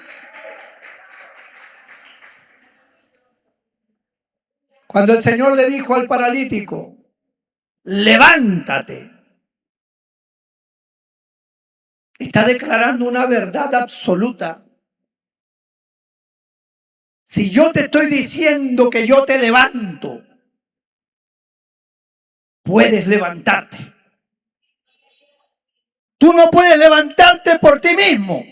Cuando el Señor le dijo al paralítico, levántate, está declarando una verdad absoluta. Si yo te estoy diciendo que yo te levanto, puedes levantarte. Tú no puedes levantarte por ti mismo.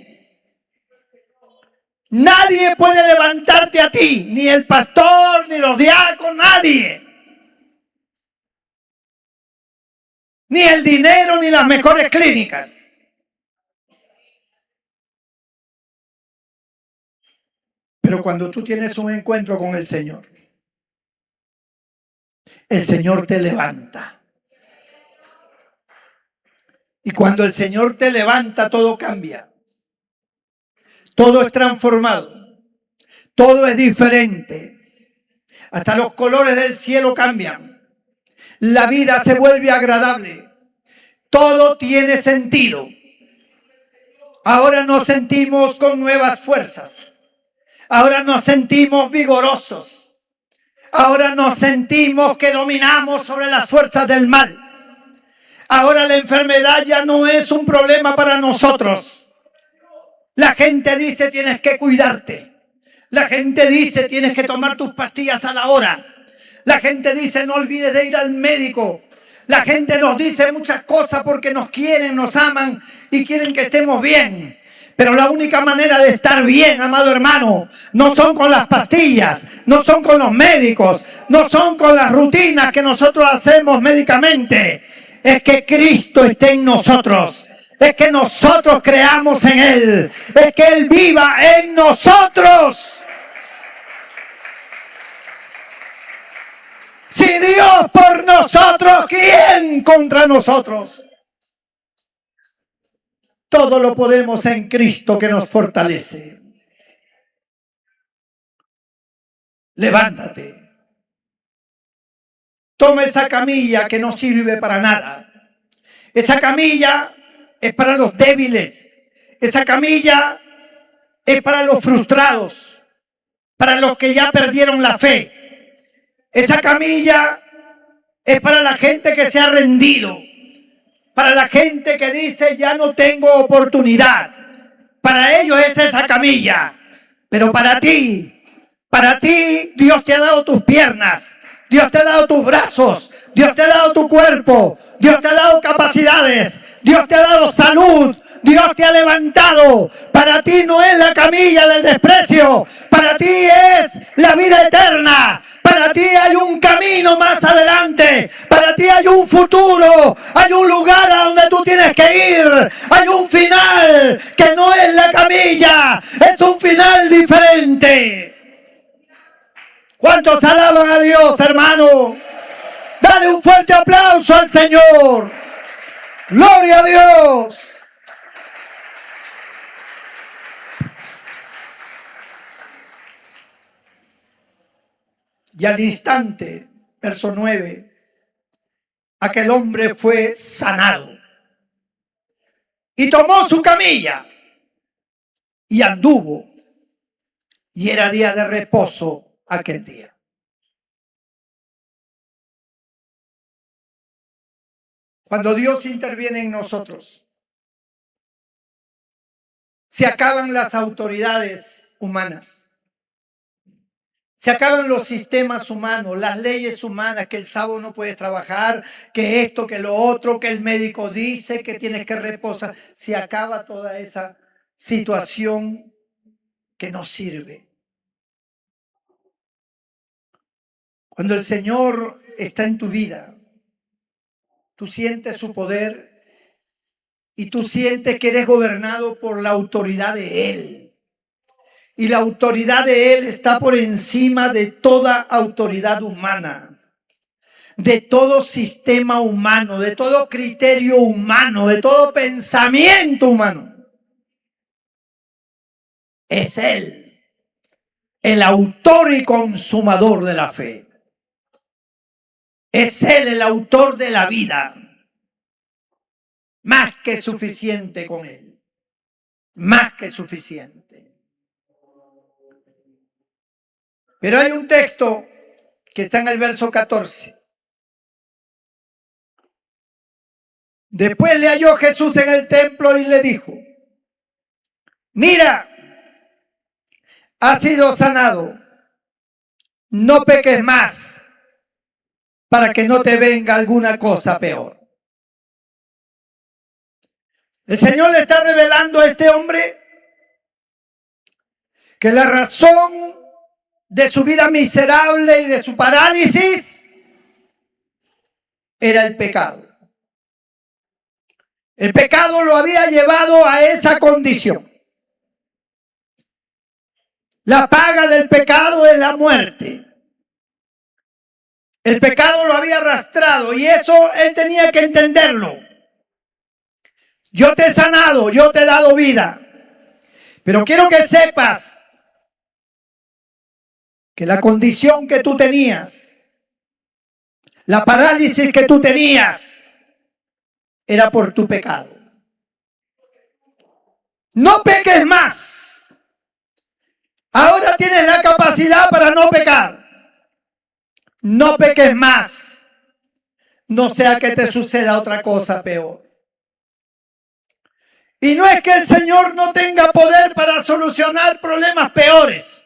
Nadie puede levantarte a ti, ni el pastor, ni los diáconos, nadie. Ni el dinero, ni las mejores clínicas. Pero cuando tú tienes un encuentro con el Señor te levanta. Y cuando el Señor te levanta, todo cambia. Todo es transformado. Todo es diferente. Hasta los colores del cielo cambian. La vida se vuelve agradable. Todo tiene sentido. Ahora nos sentimos con nuevas fuerzas. Ahora nos sentimos vigorosos. Ahora nos sentimos que dominamos sobre las fuerzas del mal. Ahora la enfermedad ya no es un problema para nosotros. La gente dice tienes que cuidarte. La gente dice tienes que tomar tus pastillas a la hora. La gente dice no olvides de ir al médico. La gente nos dice muchas cosas porque nos quieren, nos aman y quieren que estemos bien. Pero la única manera de estar bien, amado hermano, no son con las pastillas, no son con los médicos, no son con las rutinas que nosotros hacemos médicamente. Es que Cristo esté en nosotros. Es que nosotros creamos en Él. Es que Él viva en nosotros. Si Dios por nosotros, ¿quién contra nosotros? Todo lo podemos en Cristo que nos fortalece. Levántate. Toma esa camilla que no sirve para nada. Esa camilla es para los débiles. Esa camilla es para los frustrados, para los que ya perdieron la fe. Esa camilla es para la gente que se ha rendido, para la gente que dice ya no tengo oportunidad. Para ellos es esa camilla. Pero para ti Dios te ha dado tus piernas, Dios te ha dado tus brazos, Dios te ha dado tu cuerpo, Dios te ha dado capacidades, Dios te ha dado salud, Dios te ha levantado. Para ti no es la camilla del desprecio, para ti es la vida eterna. Para ti hay un camino más adelante. Para ti hay un futuro. Hay un lugar a donde tú tienes que ir. Hay un final que no es la camilla. Es un final diferente. ¿Cuántos alaban a Dios, hermano? Dale un fuerte aplauso al Señor. Gloria a Dios. Y al instante, verso 9, aquel hombre fue sanado. Y tomó su camilla y anduvo. Y era día de reposo aquel día. Cuando Dios interviene en nosotros, se acaban las autoridades humanas. Se acaban los sistemas humanos, las leyes humanas, que el sábado no puedes trabajar, que esto, que lo otro, que el médico dice que tienes que reposar. Se acaba toda esa situación que no sirve. Cuando el Señor está en tu vida, tú sientes su poder y tú sientes que eres gobernado por la autoridad de Él. Y la autoridad de Él está por encima de toda autoridad humana, de todo sistema humano, de todo criterio humano, de todo pensamiento humano. Es Él, el autor y consumador de la fe. Es Él el autor de la vida. Más que suficiente con Él. Más que suficiente. Pero hay un texto que está en el verso 14. Después le halló Jesús en el templo y le dijo: mira, has sido sanado, no peques más, para que no te venga alguna cosa peor. El Señor le está revelando a este hombre que la razón de su vida miserable y de su parálisis era el pecado. El pecado lo había llevado a esa condición. La paga del pecado es la muerte. El pecado lo había arrastrado y eso él tenía que entenderlo. Yo te he sanado, yo te he dado vida. Pero quiero que sepas que la condición que tú tenías, la parálisis que tú tenías, era por tu pecado. No peques más. Ahora tienes la capacidad para no pecar. No peques más. No sea que te suceda otra cosa peor. Y no es que el Señor no tenga poder para solucionar problemas peores.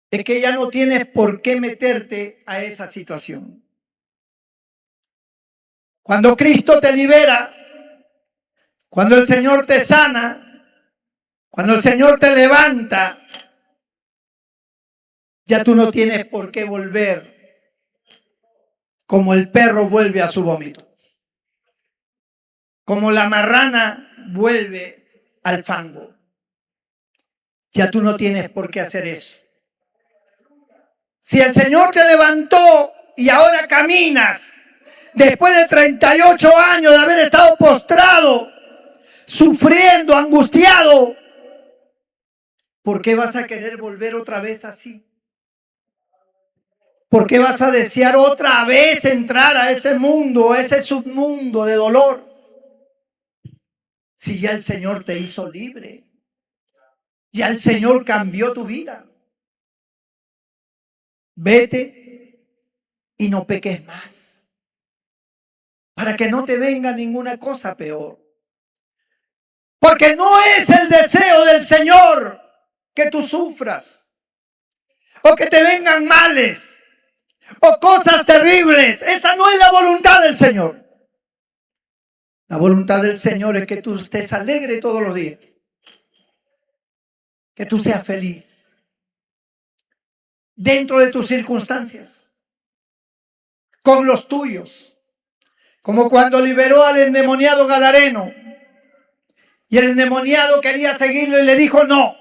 Es que ya no tienes por qué meterte a esa situación. Cuando Cristo te libera, cuando el Señor te sana, cuando el Señor te levanta, ya tú no tienes por qué volver como el perro vuelve a su vómito, como la marrana vuelve al fango. Ya tú no tienes por qué hacer eso. Si el Señor te levantó y ahora caminas, después de 38 años de haber estado postrado, sufriendo, angustiado, ¿por qué vas a querer volver otra vez así? ¿Por qué vas a desear otra vez entrar a ese mundo, a ese submundo de dolor? Si ya el Señor te hizo libre, ya el Señor cambió tu vida. Vete y no peques más, para que no te venga ninguna cosa peor. Porque no es el deseo del Señor que tú sufras, o que te vengan males, o cosas terribles. Esa no es la voluntad del Señor. La voluntad del Señor es que tú estés alegre todos los días, que tú seas feliz dentro de tus circunstancias, con los tuyos, como cuando liberó al endemoniado gadareno y el endemoniado quería seguirlo y le dijo: no,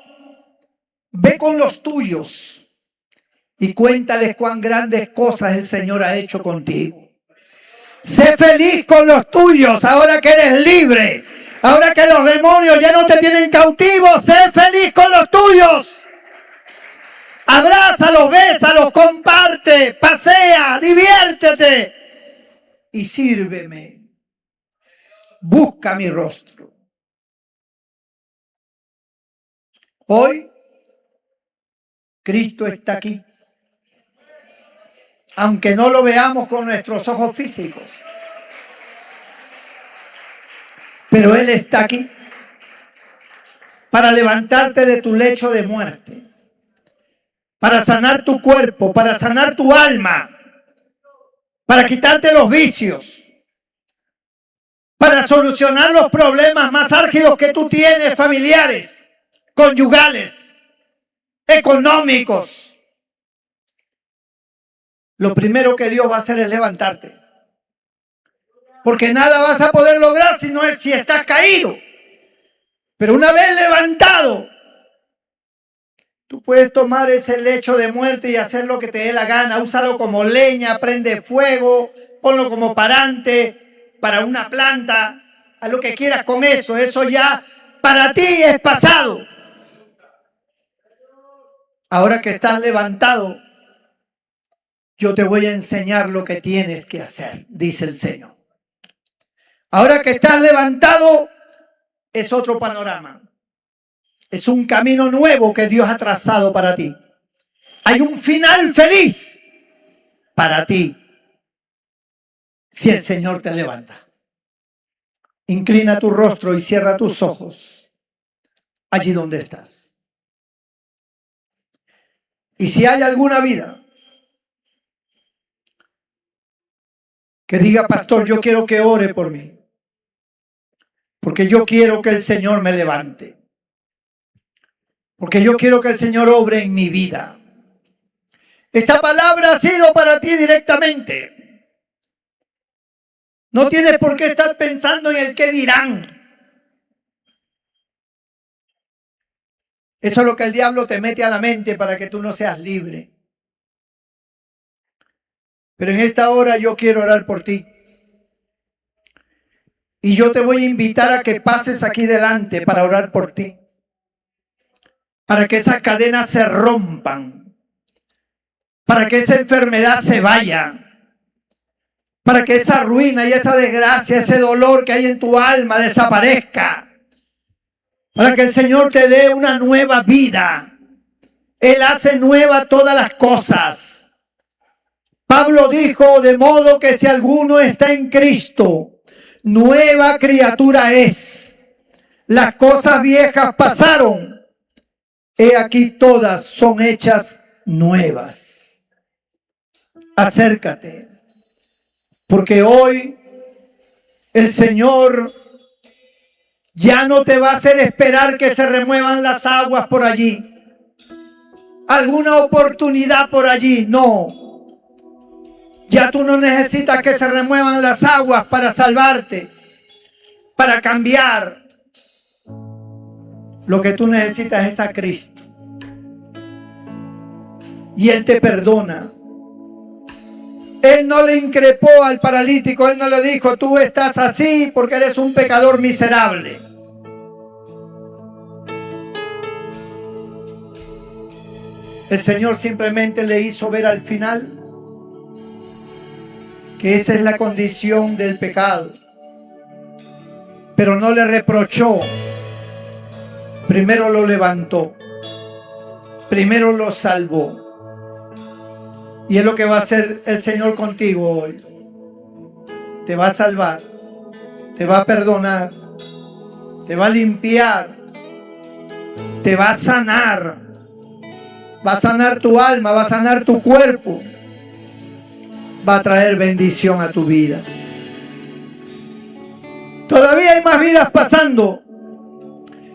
ve con los tuyos y cuéntales cuán grandes cosas el Señor ha hecho contigo. Sé feliz con los tuyos ahora que eres libre, ahora que los demonios ya no te tienen cautivo. Sé feliz con los tuyos. Abrázalos, bésalos, comparte, pasea, diviértete y sírveme. Busca mi rostro. Hoy Cristo está aquí, aunque no lo veamos con nuestros ojos físicos, pero Él está aquí para levantarte de tu lecho de muerte, para sanar tu cuerpo, para sanar tu alma, para quitarte los vicios, para solucionar los problemas más álgidos que tú tienes, familiares, conyugales, económicos. Lo primero que Dios va a hacer es levantarte, porque nada vas a poder lograr si estás caído. Pero una vez levantado, tú puedes tomar ese lecho de muerte y hacer lo que te dé la gana. Úsalo como leña, prende fuego, ponlo como parante para una planta, haz lo que quieras con eso. Eso ya para ti es pasado. Ahora que estás levantado, yo te voy a enseñar lo que tienes que hacer, dice el Señor. Ahora que estás levantado, es otro panorama. Es un camino nuevo que Dios ha trazado para ti. Hay un final feliz para ti si el Señor te levanta. Inclina tu rostro y cierra tus ojos allí donde estás. Y si hay alguna vida que diga, pastor, yo quiero que ore por mí, porque yo quiero que el Señor me levante, porque yo quiero que el Señor obre en mi vida. Esta palabra ha sido para ti directamente. No tienes por qué estar pensando en el qué dirán. Eso es lo que el diablo te mete a la mente para que tú no seas libre. Pero en esta hora yo quiero orar por ti. Y yo te voy a invitar a que pases aquí delante para orar por ti. Para que esas cadenas se rompan. Para que esa enfermedad se vaya. Para que esa ruina y esa desgracia, ese dolor que hay en tu alma desaparezca. Para que el Señor te dé una nueva vida. Él hace nueva todas las cosas. Pablo dijo, de modo que si alguno está en Cristo, nueva criatura es. Las cosas viejas pasaron. He aquí todas son hechas nuevas. Acércate. Porque hoy el Señor ya no te va a hacer esperar que se remuevan las aguas por allí. Alguna oportunidad por allí. No. Ya tú no necesitas que se remuevan las aguas para salvarte, para cambiar. Lo que tú necesitas es a Cristo. Y Él te perdona. Él no le increpó al paralítico, Él no le dijo, tú estás así porque eres un pecador miserable. El Señor simplemente le hizo ver al final que esa es la condición del pecado. Pero no le reprochó. Primero lo levantó. Primero lo salvó. Y es lo que va a hacer el Señor contigo hoy. Te va a salvar. Te va a perdonar. Te va a limpiar. Te va a sanar. Va a sanar tu alma. Va a sanar tu cuerpo. Va a traer bendición a tu vida. Todavía hay más vidas pasando.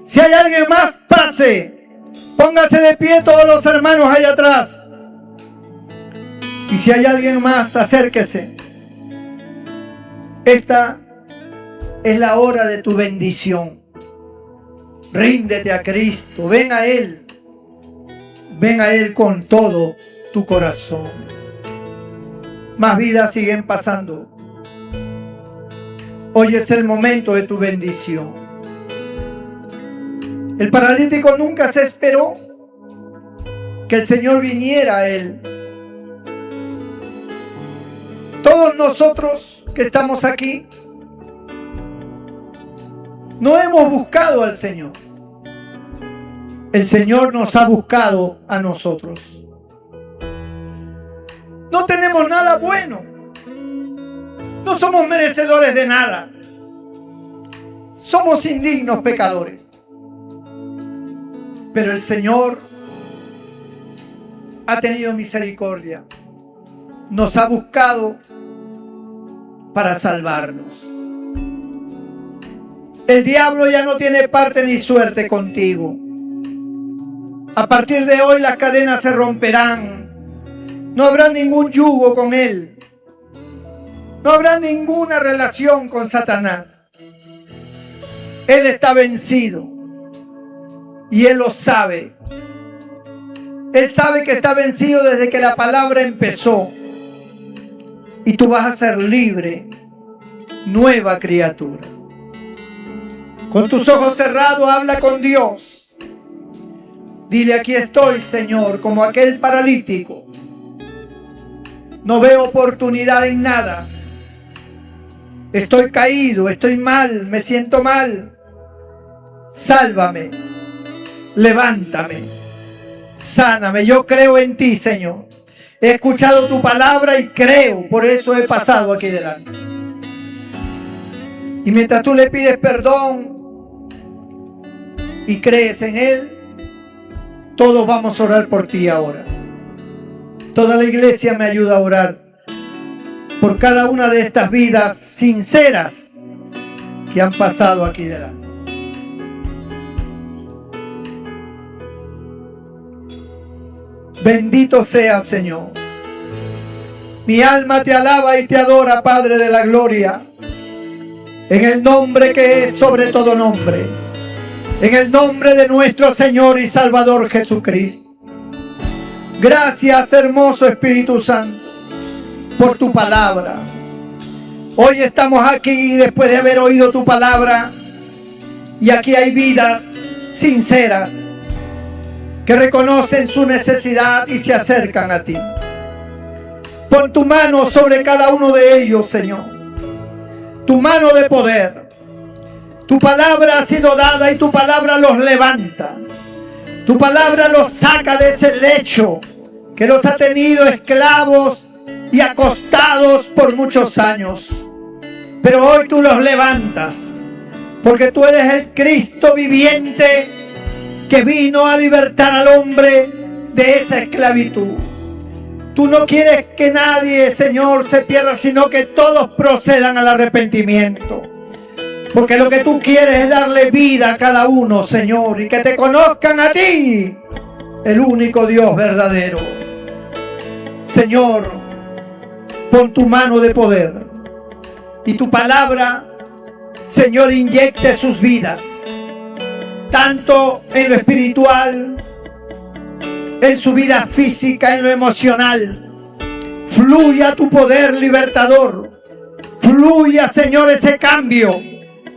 Si hay alguien más, pase. Póngase de pie todos los hermanos allá atrás. Y si hay alguien más, acérquese. Esta es la hora de tu bendición. Ríndete a Cristo. Ven a Él. Ven a Él con todo tu corazón. Más vidas siguen pasando. Hoy es el momento de tu bendición. El paralítico nunca se esperó que el Señor viniera a él. Todos nosotros que estamos aquí no hemos buscado al Señor. El Señor nos ha buscado a nosotros. No tenemos nada bueno. No somos merecedores de nada. Somos indignos pecadores. Pero el Señor ha tenido misericordia. Nos ha buscado para salvarnos. El diablo ya no tiene parte ni suerte contigo. A partir de hoy las cadenas se romperán. No habrá ningún yugo con él. No habrá ninguna relación con Satanás. Él está vencido. Y él lo sabe. Él sabe que está vencido desde que la palabra empezó. Y tú vas a ser libre, nueva criatura. Con tus ojos cerrados, habla con Dios. Dile, aquí estoy, Señor, como aquel paralítico. No veo oportunidad en nada. Estoy caído, estoy mal, me siento mal. Sálvame, levántame, Sáname, yo creo en ti, Señor. He escuchado tu palabra y creo, por eso he pasado aquí delante. Y mientras tú le pides perdón y crees en Él, todos vamos a orar por ti ahora. Toda la iglesia me ayuda a orar por cada una de estas vidas sinceras que han pasado aquí delante. Bendito sea, Señor. Mi alma te alaba y te adora, Padre de la gloria, en el nombre que es sobre todo nombre, en el nombre de nuestro Señor y Salvador Jesucristo. Gracias, hermoso Espíritu Santo, por tu palabra. Hoy estamos aquí después de haber oído tu palabra, y aquí hay vidas sinceras que reconocen su necesidad y se acercan a ti. Pon tu mano sobre cada uno de ellos, Señor. Tu mano de poder. Tu palabra ha sido dada y tu palabra los levanta. Tu palabra los saca de ese lecho que los ha tenido esclavos y acostados por muchos años. Pero hoy tú los levantas, porque tú eres el Cristo viviente que vino a libertar al hombre de esa esclavitud. Tú no quieres que nadie, Señor, se pierda, sino que todos procedan al arrepentimiento. Porque lo que tú quieres es darle vida a cada uno, Señor, y que te conozcan a ti, el único Dios verdadero. Señor, pon tu mano de poder y tu palabra, Señor, inyecte sus vidas, tanto en lo espiritual, en su vida física, en lo emocional. Fluya tu poder libertador. Fluya, Señor, ese cambio.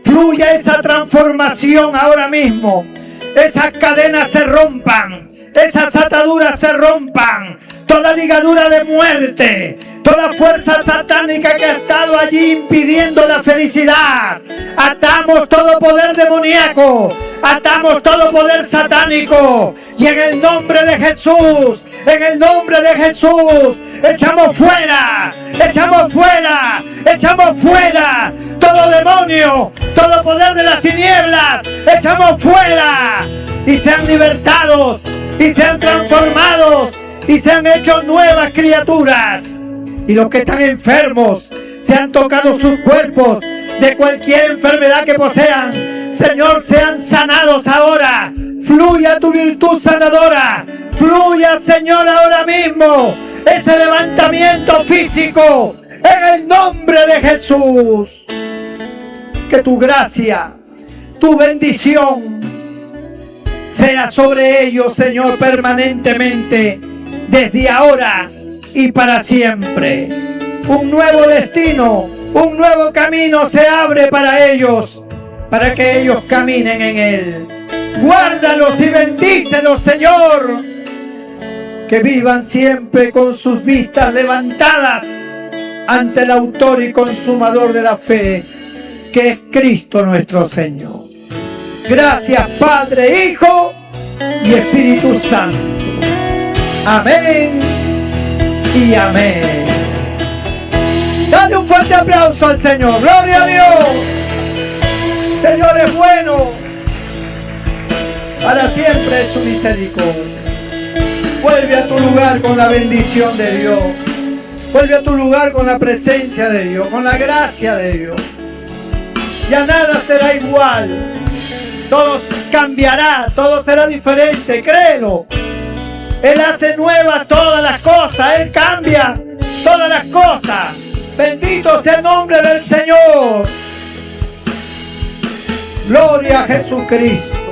Fluya esa transformación ahora mismo. Esas cadenas se rompan. Esas ataduras se rompan. Toda ligadura de muerte, toda fuerza satánica que ha estado allí impidiendo la felicidad. Atamos todo poder demoníaco. Atamos todo poder satánico. Y en el nombre de Jesús, en el nombre de Jesús, echamos fuera, echamos fuera, echamos fuera todo demonio, todo poder de las tinieblas. Echamos fuera. Y sean libertados, y sean transformados, y se han hecho nuevas criaturas. Y los que están enfermos se han tocado sus cuerpos de cualquier enfermedad que posean. Señor, sean sanados ahora. Fluya tu virtud sanadora. Fluya, Señor, ahora mismo ese levantamiento físico en el nombre de Jesús. Que tu gracia, tu bendición sea sobre ellos, Señor, permanentemente, desde ahora y para siempre. Un nuevo destino, un nuevo camino se abre para ellos, para que ellos caminen en él. Guárdalos y bendícelos, Señor. Que vivan siempre con sus vistas levantadas ante el autor y consumador de la fe, que es Cristo nuestro Señor. Gracias, Padre, Hijo y Espíritu Santo. Amén y amén. Dale un fuerte aplauso al Señor. Gloria a Dios. Señor es bueno. Para siempre es su misericordia. Vuelve a tu lugar con la bendición de Dios. Vuelve a tu lugar con la presencia de Dios, con la gracia de Dios. Ya nada será igual. Todo cambiará, todo será diferente, créelo. Él hace nuevas todas las cosas, Él cambia todas las cosas. Bendito sea el nombre del Señor. Gloria a Jesucristo.